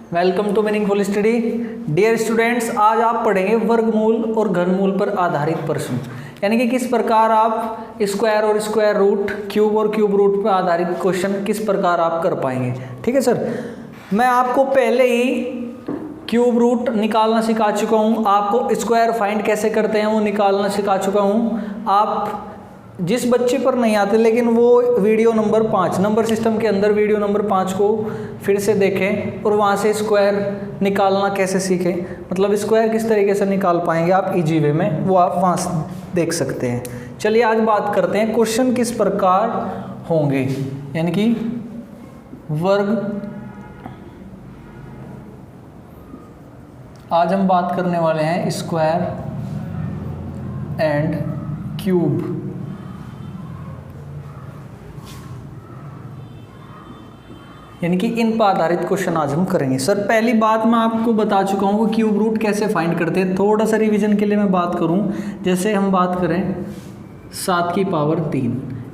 Welcome to meaningful study. Dear students, आज आप पढ़ेंगे वर्गमूल और घनमूल पर आधारित प्रश्न, यानी कि किस प्रकार आप स्क्वायर और स्क्वायर रूट, क्यूब और क्यूब रूट पर आधारित क्वेश्चन किस प्रकार आप कर पाएंगे। ठीक है सर, मैं आपको पहले ही क्यूब रूट निकालना सिखा चुका हूँ, आपको स्क्वायर फाइंड कैसे करते हैं वो निकालना सिखा चुका हूँ। आप जिस बच्चे पर नहीं आते लेकिन वो वीडियो नंबर 5 नंबर सिस्टम के अंदर वीडियो नंबर 5 को फिर से देखें और वहाँ से स्क्वायर निकालना कैसे सीखें, मतलब स्क्वायर किस तरीके से निकाल पाएंगे आप इजी वे में, वो आप वहाँ से देख सकते हैं। चलिए आज बात करते हैं क्वेश्चन किस प्रकार होंगे, यानी कि वर्ग। आज हम बात करने वाले हैं स्क्वायर एंड क्यूब। यानी कि इन पर आधारित क्वेश्चन आज हम करेंगे। सर पहली बात मैं आपको बता चुका हूँ कि क्यूब रूट कैसे फाइंड करते हैं। थोड़ा सा रिवीजन के लिए मैं बात करूँ, जैसे हम बात करें 7 की पावर 3,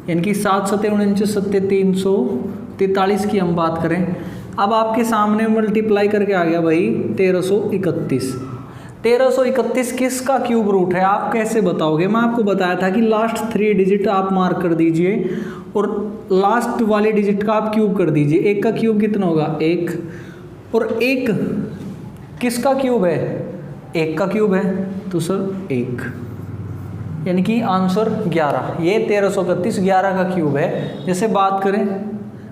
यानी कि 7 7 49 7 343 की हम बात करें। अब आपके सामने मल्टीप्लाई करके आ गया भाई 1331। 1331 किसका क्यूब रूट है आप कैसे बताओगे? मैं आपको बताया था कि लास्ट 3 डिजिट आप मार्क कर दीजिए और लास्ट वाले डिजिट का आप क्यूब कर दीजिए। एक का क्यूब कितना होगा? 1। और एक किसका क्यूब है? 1 का क्यूब है तो सर 1, यानी कि आंसर 11। ये 1331 11 का क्यूब है। जैसे बात करें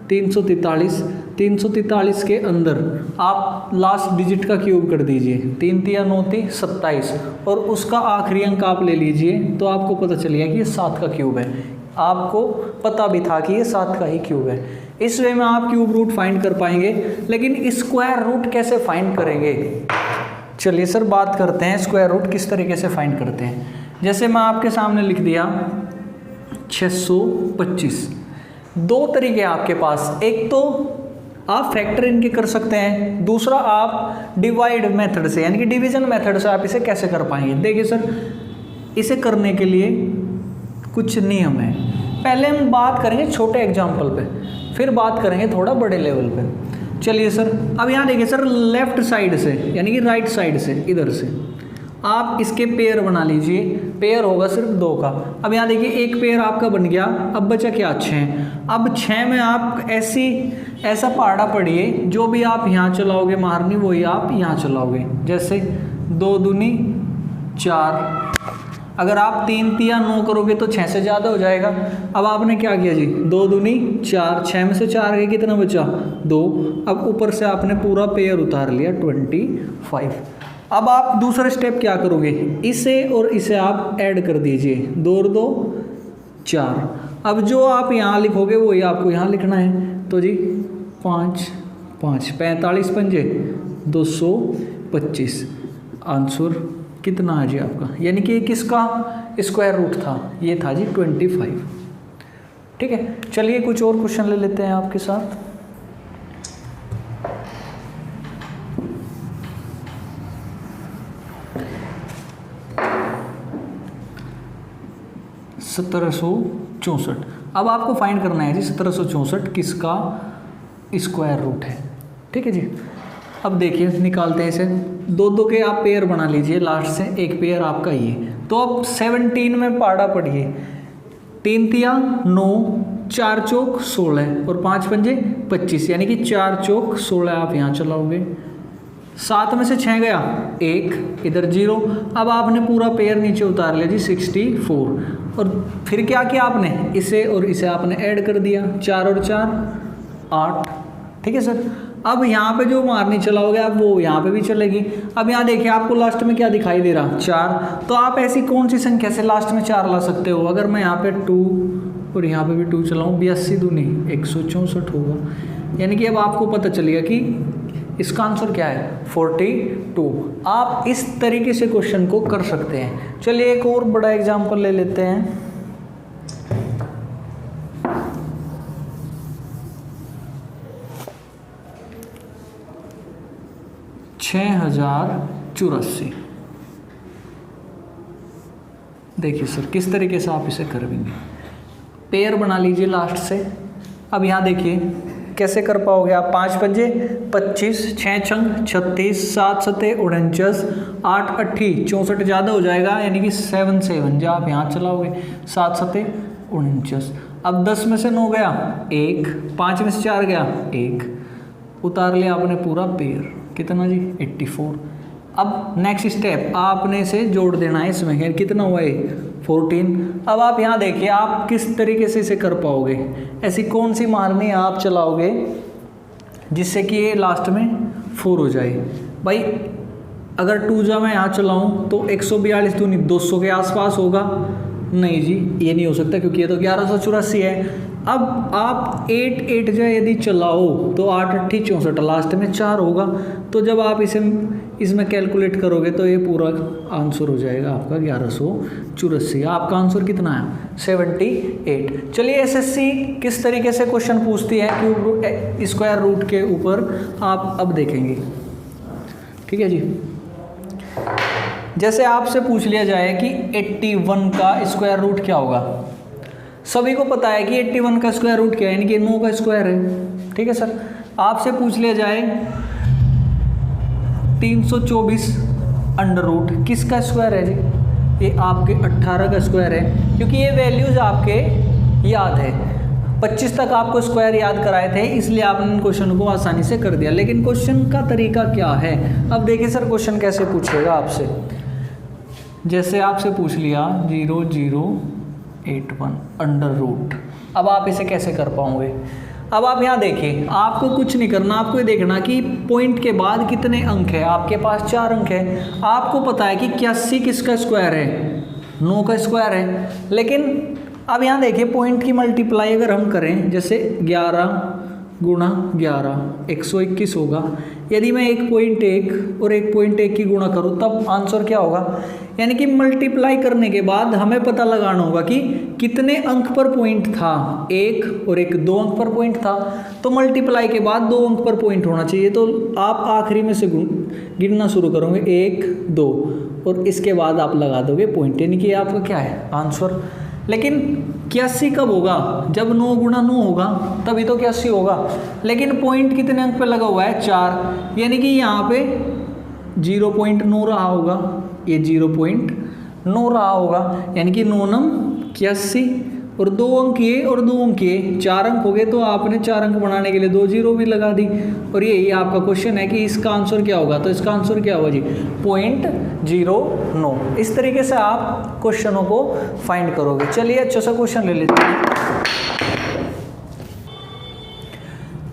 343 के अंदर आप लास्ट डिजिट का क्यूब कर दीजिए। 3 3 9 27 और उसका आखिरी अंक आप ले लीजिए तो आपको पता चलेगा कि ये 7 का क्यूब है। आपको पता भी था कि ये 7 का ही क्यूब है। इस वे में आप क्यूब रूट फाइंड कर पाएंगे, लेकिन स्क्वायर रूट कैसे फाइंड करेंगे? चलिए सर बात करते हैं स्क्वायर रूट किस तरीके से फाइंड करते हैं। जैसे मैं आपके सामने लिख दिया 625। दो तरीके हैं आपके पास, एक तो आप फैक्टर इनके कर सकते हैं, दूसरा आप डिवाइड मेथड से यानी कि डिवीजन मेथड से आप इसे कैसे कर पाएंगे। देखिए सर, इसे करने के लिए कुछ नियम है। पहले हम बात करेंगे छोटे एग्जाम्पल पे, फिर बात करेंगे थोड़ा बड़े लेवल पे। चलिए सर, अब यहाँ देखिए सर, लेफ्ट साइड से यानी कि राइट साइड से इधर से आप इसके पेयर बना लीजिए। पेयर होगा सिर्फ 2 का। अब यहाँ देखिए एक पेयर आपका बन गया, अब बचा क्या? 6। अब 6 में आप ऐसा पहाड़ा पढ़िए, जो भी आप यहाँ चलाओगे मारनी वही आप यहाँ चलाओगे। जैसे 2 दूनी 4, अगर आप 3 3 9 करोगे तो 6 से ज़्यादा हो जाएगा। अब आपने क्या किया जी, 2 दूनी 4, 6 में से 4 गए, कितना बचा? 2। अब ऊपर से आपने पूरा पेयर उतार लिया 25। अब आप दूसरा स्टेप क्या करोगे, इसे और इसे आप ऐड कर दीजिए। 2 और 2 4। अब जो आप यहाँ लिखोगे वही आपको यहाँ लिखना है। तो जी 5 5 45 पंजे 225। आंसर कितना है जी आपका? यानी कि किसका स्क्वायर रूट था? ये था जी 25। ठीक है, चलिए कुछ और क्वेश्चन ले लेते हैं आपके साथ। (1764). अब आपको फाइंड करना है जी 1764 किसका स्क्वायर रूट है। ठीक है जी, अब देखिए निकालते हैं इसे। 2 के आप पेयर बना लीजिए, लास्ट से एक पेयर आपका ये। तो अब 17 में पहाड़ा पढ़िए। 3 3 9, 4 चौक 16 और 5 पंजे 25, यानी कि 4 चौक 16 आप यहाँ चलाओगे। 7 में से 6 गया 1, इधर 0। अब आपने पूरा पेयर नीचे उतार लिया जी 64। और फिर क्या किया आपने, इसे और इसे आपने ऐड कर दिया। 4 और 4 8। ठीक है सर, अब यहाँ पे जो मारनी चलाओगे आप वो यहाँ पे भी चलेगी। अब यहाँ देखिए आपको लास्ट में क्या दिखाई दे रहा? 4। तो आप ऐसी कौन सी संख्या से लास्ट में 4 ला सकते हो? अगर मैं यहाँ पे 2 और यहाँ पे भी 2 चलाऊँ, 82 दूनी 164 होगा। यानी कि अब आपको पता चलेगा कि इसका आंसर क्या है? 42। आप इस तरीके से क्वेश्चन को कर सकते हैं। चलिए एक और बड़ा एग्जाम्पल ले लेते हैं। 6084। देखिए सर किस तरीके से आप इसे करेंगे। पेयर बना लीजिए लास्ट से। अब यहाँ देखिए कैसे कर पाओगे आप? 5 पंजे 25, 6 छंग 36, 7 सते 49, 8 अट्ठी 64 ज़्यादा हो जाएगा, यानी कि 7 7 जो आप यहाँ चलाओगे 7 सते 49। अब 10 में से 9 गया 1, 5 में से 4 गया 1, उतार लिया आपने पूरा पेयर, कितना जी 84। अब नेक्स्ट स्टेप आपने इसे जोड़ देना है इसमें, कितना हुआ है 14। अब आप यहाँ देखिए आप किस तरीके से इसे कर पाओगे, ऐसी कौन सी मारनी आप चलाओगे जिससे कि ये लास्ट में 4 हो जाए। भाई अगर 2 जा मैं यहाँ चलाऊँ तो 142 दूनी 200 के आसपास होगा, नहीं जी ये नहीं हो सकता क्योंकि ये तो 1184 है। अब आप 8 8 जा यदि चलाओ तो 8 अट्ठी 64, लास्ट में 4 होगा। तो जब आप इसे इसमें कैलकुलेट करोगे तो ये पूरा आंसर हो जाएगा आपका 1184। आपका आंसर कितना है 78। चलिए एसएससी किस तरीके से क्वेश्चन पूछती है क्यूब स्क्वायर रूट के ऊपर आप अब देखेंगे, ठीक है जी। जैसे आपसे पूछ लिया जाए कि 81 का स्क्वायर रूट क्या होगा, सभी को पता है कि 81 का स्क्वायर रूट क्या है, यानी कि 9 का स्क्वायर है, ठीक है सर। आपसे पूछ लिया जाए 324 अंडर रूट किसका स्क्वायर है जी, ये आपके 18 का स्क्वायर है, क्योंकि ये वैल्यूज आपके याद है। 25 तक आपको स्क्वायर याद कराए थे, इसलिए आपने इन क्वेश्चन को आसानी से कर दिया। लेकिन क्वेश्चन का तरीका क्या है, अब देखिए सर क्वेश्चन कैसे पूछेगा आपसे। जैसे आपसे पूछ लिया 0081 अंडर रूट, अब आप इसे कैसे कर पाओगे? अब आप यहाँ देखिए आपको कुछ नहीं करना, आपको ये देखना कि पॉइंट के बाद कितने अंक है। आपके पास 4 अंक है, आपको पता है कि 81 किसका स्क्वायर है, 9 का स्क्वायर है। लेकिन अब यहाँ देखिए पॉइंट की मल्टीप्लाई अगर हम करें, जैसे 11 गुणा 11 121 होगा। यदि मैं 1.1 और 1.1 की गुणा करूँ तब आंसर क्या होगा, यानी कि मल्टीप्लाई करने के बाद हमें पता लगाना होगा कि कितने अंक पर पॉइंट था, 1 और 1 2 अंक पर पॉइंट था, तो मल्टीप्लाई के बाद 2 अंक पर पॉइंट होना चाहिए। तो आप आखिरी में से गिनना शुरू करोगे 1 2 और इसके बाद आप लगा दोगे पॉइंट, यानी कि आपका क्या है आंसर। लेकिन 81 कब होगा, जब 9 गुणा 9 होगा तभी तो 81 होगा। लेकिन पॉइंट कितने अंक पे लगा हुआ है 4, यानी कि यहाँ पे 0.9 रहा होगा, ये 0.9 रहा होगा, यानी कि 9 नम 81 और 2 अंक ये और 2 अंक ये, 4 अंक हो गए। तो आपने 4 अंक बनाने के लिए 2 जीरो भी लगा दी। और यही आपका क्वेश्चन है कि इसका आंसर क्या होगा, तो इसका आंसर क्या होगा जी 0.09। इस तरीके से आप क्वेश्चनों को फाइंड करोगे। चलिए अच्छा सा क्वेश्चन ले लेते हैं।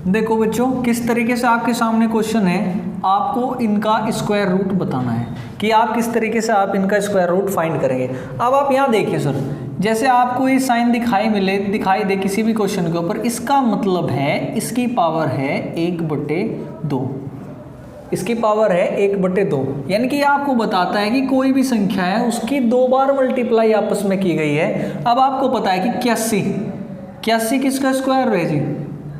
देखो बच्चों किस तरीके से आपके सामने क्वेश्चन है, आपको इनका स्क्वायर रूट बताना है कि आप किस तरीके से आप इनका स्क्वायर रूट फाइंड करेंगे। अब आप यहाँ देखिए सर, जैसे आपको ये साइन दिखाई दे किसी भी क्वेश्चन के ऊपर, इसका मतलब है इसकी पावर है 1/2, इसकी पावर है 1/2, यानी कि आपको बताता है कि कोई भी संख्या है उसकी 2 बार मल्टीप्लाई आपस में की गई है। अब आपको पता है कि 81 किसका स्क्वायर है जी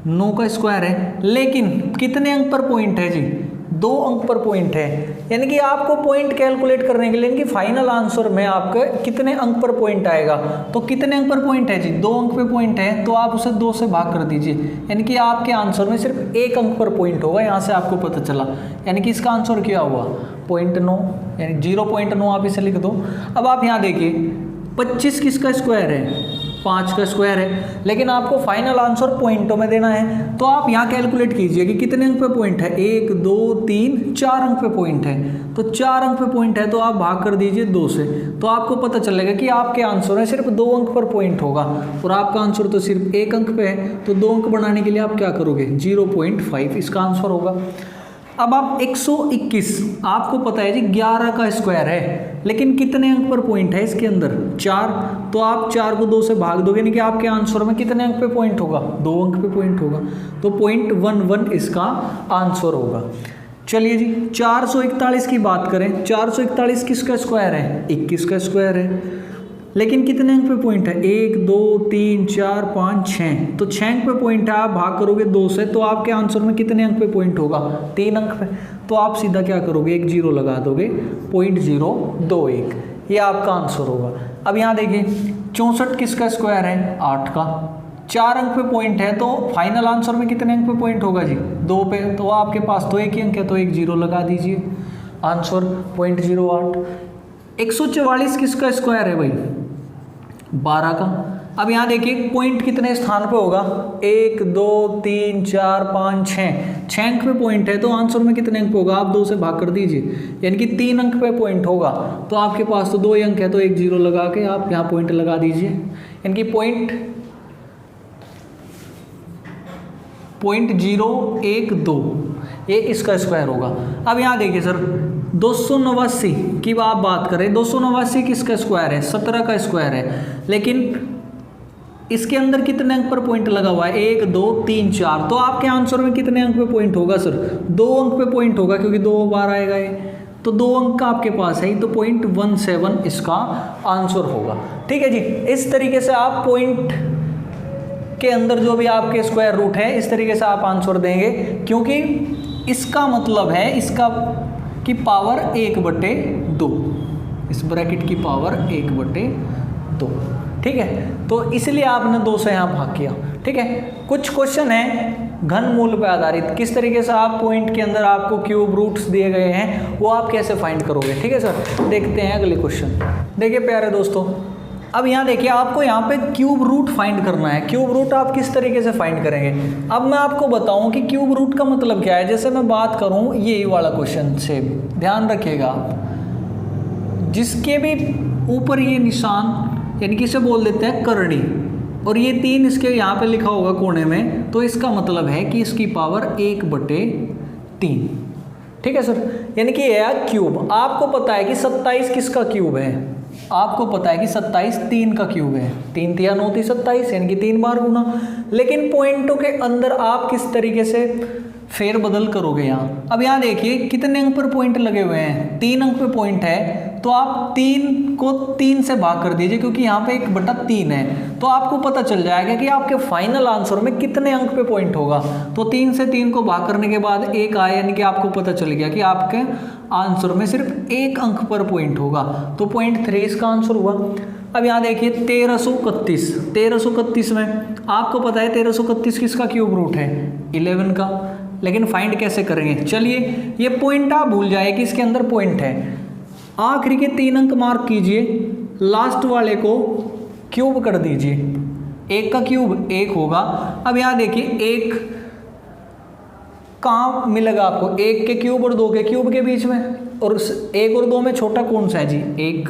9 का स्क्वायर है, लेकिन कितने अंक पर पॉइंट है जी 2 अंक पर पॉइंट है। यानी कि आपको पॉइंट कैलकुलेट करने के लिए कि फाइनल आंसर में आपके कितने अंक पर पॉइंट आएगा, तो कितने अंक पर पॉइंट है जी 2 अंक पे पॉइंट है, तो आप उसे 2 से भाग कर दीजिए, यानी कि आपके आंसर में सिर्फ 1 अंक पर पॉइंट होगा। यहाँ से आपको पता चला, यानी कि इसका आंसर क्या हुआ 0.9, यानी 0.9 आप इसे लिख दो। अब आप यहाँ देखिए 25 किसका स्क्वायर है 5 का स्क्वायर है, लेकिन आपको फाइनल आंसर पॉइंटों में देना है। तो आप यहाँ कैलकुलेट कीजिए कि कितने अंक पे पॉइंट है, 1 2 3 4 अंक पे पॉइंट है। तो 4 अंक पे पॉइंट है तो आप भाग कर दीजिए 2 से, तो आपको पता चलेगा कि आपके आंसर में सिर्फ 2 अंक पर पॉइंट होगा और आपका आंसर तो सिर्फ 1 अंक पे है। तो 2 अंक बनाने के लिए आप क्या करोगे 0.5 इसका आंसर होगा। अब आप 121, आपको पता है जी 11 का स्क्वायर है, लेकिन कितने अंक पर पॉइंट है इसके अंदर 4, तो आप 4 को 2 से भाग दोगे, यानी कि आपके आंसर में कितने अंक पे पॉइंट होगा 2 अंक पे पॉइंट होगा, तो 0.11 इसका आंसर होगा। चलिए जी 441 की बात करें, 441 किसका स्क्वायर है 21 का स्क्वायर है, लेकिन कितने अंक पे पॉइंट है 1 2 3 4 5 6, तो 6 अंक पे पॉइंट है, आप भाग करोगे 2 से, तो आपके आंसर में कितने अंक पे पॉइंट होगा 3 अंक पे, तो आप सीधा क्या करोगे 1 0 लगा दोगे 0.021, ये आपका आंसर होगा। अब यहाँ देखिए 64 किसका स्क्वायर है 8 का, 4 अंक पे पॉइंट है, तो फाइनल आंसर में कितने अंक पे पॉइंट होगा जी? 2 पे। तो आपके पास तो एक ही अंक है, तो एक 0 लगा दीजिए। आंसर 0.08। 144 किसका स्क्वायर है भाई? 12 का। अब यहाँ देखिए पॉइंट कितने स्थान पे होगा? 1 2 3 4 5 6 अंक पे पॉइंट है, तो आंसर में कितने अंक पे होगा? आप 2 से भाग कर दीजिए, यानी कि 3 अंक पे पॉइंट होगा। तो आपके पास तो 2 ही अंक है, तो एक 0 लगा के आप यहाँ पॉइंट लगा दीजिए, यानी कि पॉइंट 0.012 ये इसका स्क्वायर होगा। अब यहाँ देखिए सर 289 की आप बात करें, 289 किसका स्क्वायर है? 17 का स्क्वायर है, लेकिन इसके अंदर कितने अंक पर पॉइंट लगा हुआ है? 1 2 3 4। तो आपके आंसर में कितने अंक पे पॉइंट होगा सर? 2 अंक पे पॉइंट होगा, क्योंकि 2 बार आएगा ये, तो 2 अंक का आपके पास है, तो 0.17 इसका आंसर होगा। ठीक है जी। इस तरीके से आप पॉइंट के अंदर जो भी आपके स्क्वायर रूट है, इस तरीके से आप आंसर देंगे, क्योंकि इसका मतलब है इसका की पावर 1/2, इस ब्रैकेट की पावर 1/2। ठीक है, तो इसलिए आपने 2 से यहाँ भाग किया। ठीक है, कुछ क्वेश्चन है घन मूल पर आधारित, किस तरीके से आप पॉइंट के अंदर आपको क्यूब रूट्स दिए गए हैं वो आप कैसे फाइंड करोगे। ठीक है सर, देखते हैं अगले क्वेश्चन। देखिए प्यारे दोस्तों, अब यहाँ देखिए आपको यहाँ पे क्यूब रूट फाइंड करना है। क्यूब रूट आप किस तरीके से फाइंड करेंगे? अब मैं आपको बताऊं कि क्यूब रूट का मतलब क्या है। जैसे मैं बात करूं यही वाला क्वेश्चन से, ध्यान रखिएगा, जिसके भी ऊपर ये निशान, यानी कि इसे बोल देते हैं करड़ी, और ये 3 इसके यहाँ पे लिखा होगा कोने में, तो इसका मतलब है कि इसकी पावर 1/3। ठीक है सर, यानी कि यह क्यूब, आपको पता है कि 27 किसका क्यूब है? आपको पता है कि 27 3 का क्यूब है। 3 3 9 27, यानी कि 3 बार गुना। लेकिन पॉइंटों के अंदर आप किस तरीके से फेर बदल करोगे यहाँ? अब यहाँ देखिए कितने अंक पर पॉइंट लगे हुए हैं? 3 अंक पे पॉइंट है, तो आप 3 को 3 से भाग कर दीजिए, क्योंकि यहाँ पे 1/3 है, तो आपको पता चल जाएगा कि आपके फाइनल आंसर में कितने अंक पे पॉइंट होगा। तो 3 से 3 को भाग करने के बाद 1 आया, यानी कि आपको पता चल गया कि आपके आंसर में सिर्फ 1 अंक पर पॉइंट होगा, तो 0.3 इसका आंसर हुआ। अब यहाँ देखिए 1331 में आपको पता है 1331 किसका क्यूब रूट है? 11 का। लेकिन फाइंड कैसे करेंगे? चलिए, ये पॉइंट आप भूल जाए कि इसके अंदर पॉइंट है। आखिरी के 3 अंक मार्क कीजिए, लास्ट वाले को क्यूब कर दीजिए। 1 का क्यूब 1 होगा। अब यहाँ देखिए 1 कहाँ मिलेगा आपको? 1 के क्यूब और 2 के क्यूब के बीच में, और 1 और 2 में छोटा कौन सा है जी? 1,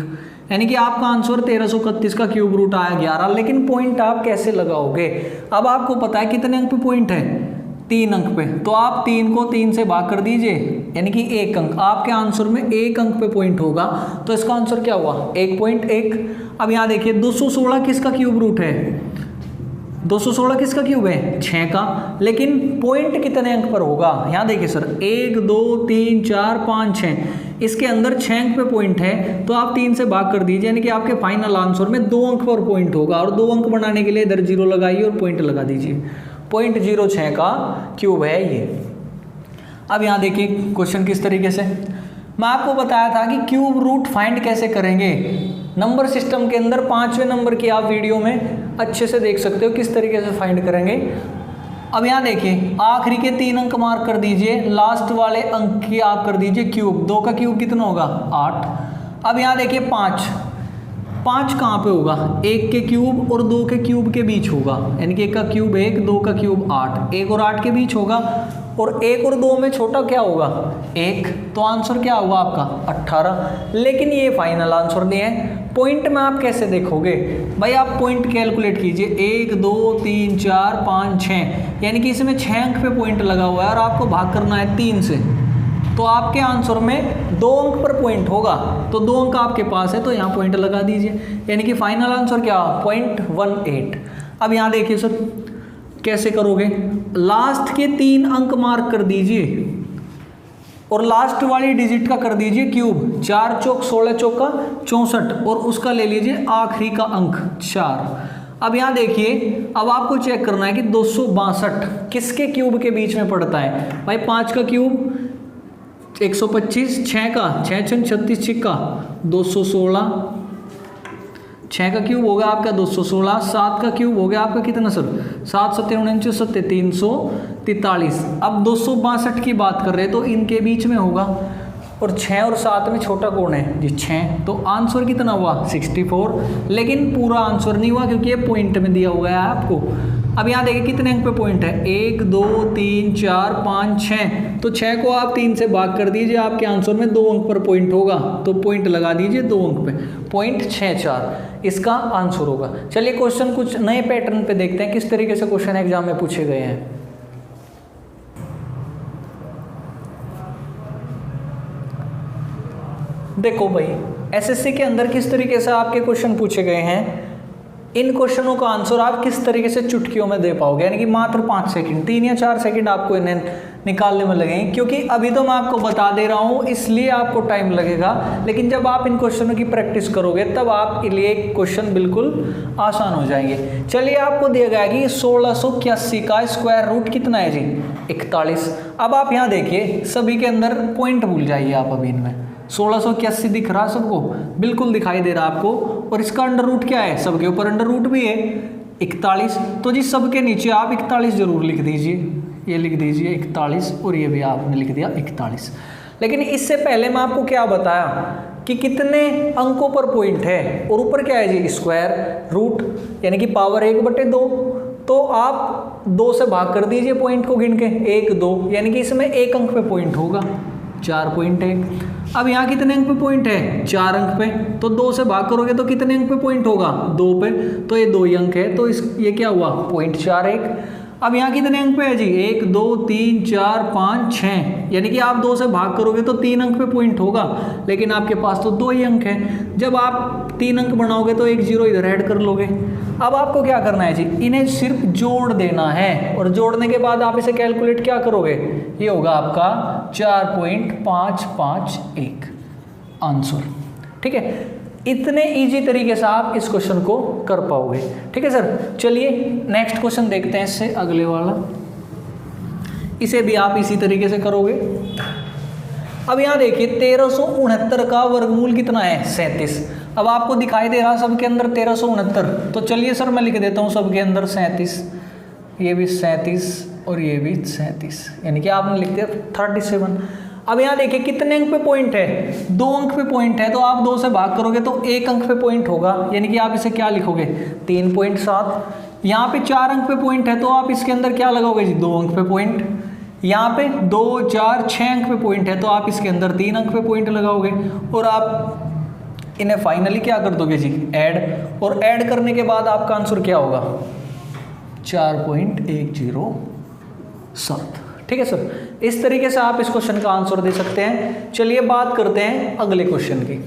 यानी कि आपका आंसर 1331 का क्यूब रूट आया 11। लेकिन पॉइंट आप कैसे लगाओगे? अब आपको पता है कितने अंक पे पॉइंट है? 3 अंक पे, तो आप 3 को 3 से भाग कर दीजिए, यानी कि 1 अंक। आपके आंसर में 1 अंक पे पॉइंट होगा, तो इसका आंसर क्या हुआ? 1.1। अब यहाँ देखिए 216 किसका क्यूब रूट है? 216 किसका क्यूब है? 6 का। लेकिन पॉइंट कितने अंक पर होगा? यहाँ देखिए सर 1 2 3 4 5 6, इसके अंदर 6 अंक पे पॉइंट है, तो आप 3 से भाग कर दीजिए, यानी कि आपके फाइनल आंसर में 2 अंक पर पॉइंट होगा। और 2 अंक बनाने के लिए इधर 0 लगाइए और पॉइंट लगा दीजिए। 0.06 का क्यूब है ये। अब यहाँ देखिए क्वेश्चन किस तरीके से, मैं आपको बताया था कि क्यूब रूट फाइंड कैसे करेंगे। नंबर सिस्टम के अंदर 5वें नंबर की आप वीडियो में अच्छे से देख सकते हो किस तरीके से फाइंड करेंगे। अब यहाँ देखिए आखिरी के 3 अंक मार्क कर दीजिए, लास्ट वाले अंक की आप कर दीजिए क्यूब। 2 का क्यूब कितना होगा? 8। अब यहाँ देखिए 5 कहाँ पे होगा? 1 के क्यूब और 2 के क्यूब के बीच होगा, यानी कि 1 का क्यूब 1, 2 का क्यूब 8, 1 और 8 के बीच होगा, और 1 और 2 में छोटा क्या होगा? 1। तो आंसर क्या हुआ आपका? 18। लेकिन ये फाइनल आंसर नहीं है। पॉइंट में आप कैसे देखोगे भाई? आप पॉइंट कैलकुलेट कीजिए, 1 2 3 4 5 6, यानी कि इसमें 6 अंक पे पॉइंट लगा हुआ है, और आपको भाग करना है 3 से, तो आपके आंसर में 2 अंक पर पॉइंट होगा। तो 2 अंक आपके पास है, तो यहाँ पॉइंट लगा दीजिए, यानी कि फाइनल आंसर क्या? 0.18। अब यहाँ देखिए सर कैसे करोगे? लास्ट के 3 अंक मार्क कर दीजिए, और लास्ट वाली डिजिट का कर दीजिए क्यूब। 4 चौक 16 चौका 64, और उसका ले लीजिए आखिरी का अंक 4। अब यहाँ देखिए, अब आपको चेक करना है कि 262 किसके क्यूब के बीच में पड़ता है भाई? 5 का क्यूब 125, 6 का 6 6 36 छिक्का 216, 6 का क्यूब हो गया आपका 216, 7 का क्यूब हो गया आपका कितना सर 7 7 49 7 343। अब 262 की बात कर रहे हैं तो इनके बीच में होगा, और 6 और 7 में छोटा कौन है जी 6, तो आंसर कितना हुआ 64। लेकिन पूरा आंसर नहीं हुआ क्योंकि ये पॉइंट में दिया हुआ है आपको। अब यहाँ देखिए कितने अंक पे पॉइंट है 1 2 3 4 5 6, तो 6 को आप 3 से भाग कर दीजिए, आपके आंसर में 2 अंक पर पॉइंट होगा, तो पॉइंट लगा दीजिए 2 अंक पे, 0.64 इसका आंसर होगा। चलिए क्वेश्चन कुछ नए पैटर्न पे देखते हैं किस तरीके से क्वेश्चन एग्जाम में पूछे गए हैं। देखो भाई एसएससी के अंदर किस तरीके से आपके क्वेश्चन पूछे गए हैं, इन क्वेश्चनों का आंसर आप किस तरीके से चुटकियों में दे पाओगे, यानी कि मात्र 5 सेकंड 3 या 4 सेकंड आपको इन्हें निकालने में लगेंगे, क्योंकि अभी तो मैं आपको बता दे रहा हूँ इसलिए आपको टाइम लगेगा, लेकिन जब आप इन क्वेश्चनों की प्रैक्टिस करोगे तब आपके लिए क्वेश्चन बिल्कुल आसान हो जाएंगे। चलिए आपको दिया गया कि 1681 का स्क्वायर रूट कितना है जी 41। अब आप यहाँ देखिए सभी के अंदर पॉइंट भूल जाइए आप, अभी इनमें 1681 दिख रहा सबको, बिल्कुल दिखाई दे रहा आपको, और इसका अंडर रूट क्या है, सबके ऊपर अंडर रूट भी है 41, तो जी सबके नीचे आप 41 जरूर लिख दीजिए, ये लिख दीजिए 41 और ये भी आपने लिख दिया 41। लेकिन इससे पहले मैं आपको क्या बताया कि कितने अंकों पर पॉइंट है, और ऊपर क्या है जी स्क्वायर रूट यानी कि पावर 1/2, तो आप 2 से भाग कर दीजिए पॉइंट को गिन के 1 2, यानी कि इसमें 1 अंक पे पॉइंट होगा 4.1। अब यहाँ कितने अंक पे पॉइंट है 4 अंक पे, तो 2 से भाग करोगे तो कितने अंक पे पॉइंट होगा 2 पे, तो ये 2 ही अंक है, तो ये क्या हुआ 0.41। अब यहाँ कितने अंक पे है जी 1 2 3 4 5 6, यानी कि आप 2 से भाग करोगे तो 3 अंक पे पॉइंट होगा, लेकिन आपके पास तो 2 ही अंक है। जब आप 3 अंक बनाओगे तो 1 0 इधर ऐड कर लोगे। अब आपको क्या करना है जी, इन्हें सिर्फ जोड़ देना है, और जोड़ने के बाद आप इसे कैलकुलेट क्या करोगे, ये होगा आपका 4.551 आंसर। ठीक है, इतने इजी तरीके से आप इस क्वेश्चन को कर पाओगे। ठीक है सर, चलिए नेक्स्ट क्वेश्चन देखते हैं, इससे अगले वाला, इसे भी आप इसी तरीके से करोगे। अब यहाँ देखिए 1369 का वर्गमूल कितना है 37। अब आपको दिखाई दे रहा सबके अंदर 1369, तो चलिए सर मैं लिख देता हूँ सबके अंदर 37, ये भी 37 और ये भी 37, यानी कि आपने लिख दिया 37। अब यहाँ देखिए कितने अंक पे पॉइंट है 2 अंक पे पॉइंट है, तो आप 2 से भाग करोगे तो 1 अंक पे पॉइंट होगा, यानी कि आप इसे क्या लिखोगे 3.7। यहाँ पे 4 अंक पे पॉइंट है, तो आप इसके अंदर क्या लगाओगे जी 2 अंक पे पॉइंट। यहाँ पे 2 4 6 अंक पे पॉइंट है, तो आप इसके अंदर 3 अंक पे पॉइंट लगाओगे, और आप इन्हें फाइनली क्या कर दोगे जी ऐड, और ऐड करने के बाद आपका आंसर क्या होगा 4.107। ठीक है सर, इस तरीके से आप इस क्वेश्चन का आंसर दे सकते हैं। चलिए बात करते हैं अगले क्वेश्चन की।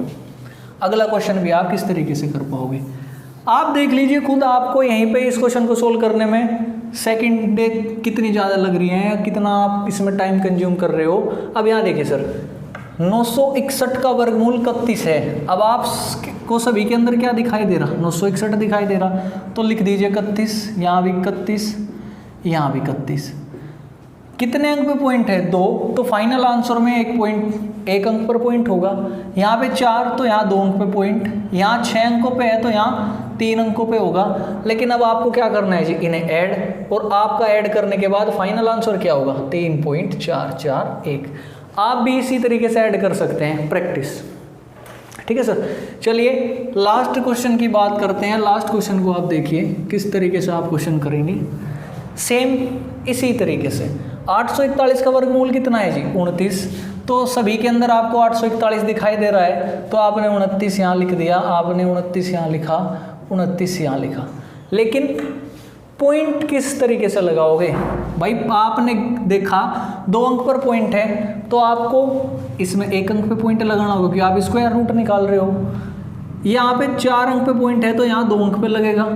अगला क्वेश्चन भी आप किस तरीके से कर पाओगे, आप देख लीजिए खुद, आपको यहीं पे इस क्वेश्चन को सोल्व करने में सेकंड कितनी ज़्यादा लग रही है, कितना आप इसमें टाइम कंज्यूम कर रहे हो। अब यहाँ देखिए सर 961 का वर्गमूल 31 है। अब आपको सभी के अंदर क्या दिखाई दे रहा 961 दिखाई दे रहा, तो लिख दीजिए 31, यहाँ भी 31, यहाँ भी 31। कितने अंक पे पॉइंट है 2, तो फाइनल आंसर में 1 अंक पर पॉइंट होगा। यहाँ पे 4, तो यहाँ 2 अंक पे पॉइंट, यहाँ 6 अंकों पे है तो यहाँ 3 अंकों पे होगा। लेकिन अब आपको क्या करना है जी इन्हें ऐड, और आपका ऐड करने के बाद फाइनल आंसर क्या होगा 3.441। आप भी इसी तरीके से ऐड कर सकते हैं, प्रैक्टिस। ठीक है सर, चलिए लास्ट क्वेश्चन की बात करते हैं। लास्ट क्वेश्चन को आप देखिए किस तरीके से आप क्वेश्चन करेंगे, सेम इसी तरीके से। 841 का वर्गमूल कितना है जी 29, तो सभी के अंदर आपको 841 दिखाई दे रहा है, तो आपने 29 यहाँ लिख दिया, आपने 29 यहाँ लिखा, 29 यहाँ लिखा। लेकिन पॉइंट किस तरीके से लगाओगे भाई, आपने देखा 2 अंक पर पॉइंट है, तो आपको इसमें 1 अंक पे पॉइंट लगाना होगा, क्योंकि आप स्क्वायर रूट निकाल रहे हो। यहाँ पे 4 अंक पे पॉइंट है, तो यहाँ 2 अंक पे लगेगा।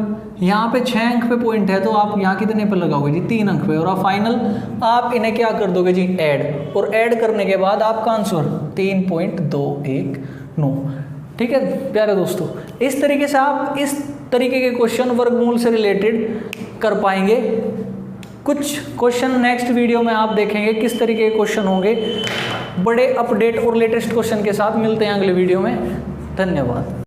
यहाँ पे 6 अंक पे पॉइंट है, तो आप यहाँ कितने पे लगाओगे जी 3 अंक पे, और आप फाइनल आप इन्हें क्या कर दोगे जी ऐड, और ऐड करने के बाद आपका आंसर 3.219। ठीक है प्यारे दोस्तों, इस तरीके से आप इस तरीके के क्वेश्चन वर्गमूल से रिलेटेड कर पाएंगे। कुछ क्वेश्चन नेक्स्ट वीडियो में आप देखेंगे किस तरीके के क्वेश्चन होंगे। बड़े अपडेट और लेटेस्ट क्वेश्चन के साथ मिलते हैं अगले वीडियो में। धन्यवाद।